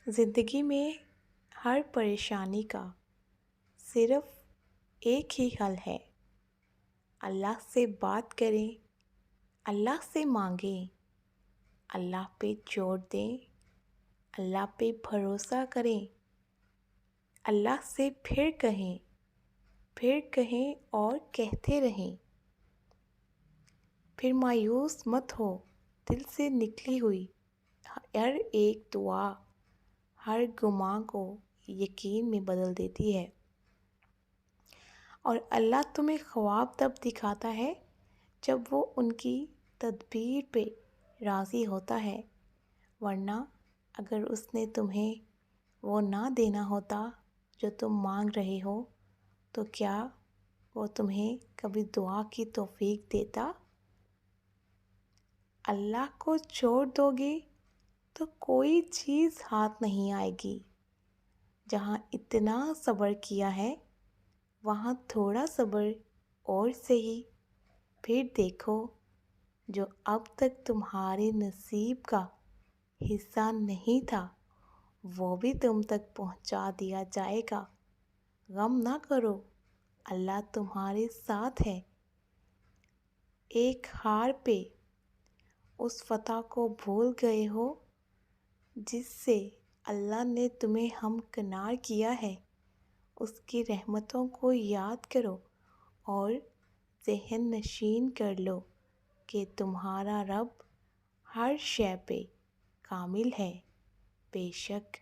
زندگی میں ہر پریشانی کا صرف ایک ہی حل ہے۔ اللہ سے بات کریں، اللہ سے مانگیں، اللہ پہ چھوڑ دیں، اللہ پہ بھروسہ کریں، اللہ سے پھر کہیں اور کہتے رہیں۔ پھر مایوس مت ہو، دل سے نکلی ہوئی ہر ایک دعا ہر گماں کو یقین میں بدل دیتی ہے۔ اور اللہ تمہیں خواب تب دکھاتا ہے جب وہ ان کی تدبیر پہ راضی ہوتا ہے، ورنہ اگر اس نے تمہیں وہ نہ دینا ہوتا جو تم مانگ رہے ہو تو کیا وہ تمہیں کبھی دعا کی توفیق دیتا؟ اللہ کو چھوڑ دو گے تو کوئی چیز ہاتھ نہیں آئے گی۔ جہاں اتنا صبر کیا ہے وہاں تھوڑا صبر اور سہی، پھر دیکھو جو اب تک تمہارے نصیب کا حصہ نہیں تھا وہ بھی تم تک پہنچا دیا جائے گا۔ غم نہ کرو، اللہ تمہارے ساتھ ہے۔ ایک ہار پہ اس فتح کو بھول گئے ہو جس سے اللہ نے تمہیں ہمکنار کیا ہے۔ اس کی رحمتوں کو یاد کرو اور ذہن نشین کر لو کہ تمہارا رب ہر شے پہ کامل ہے۔ بے شک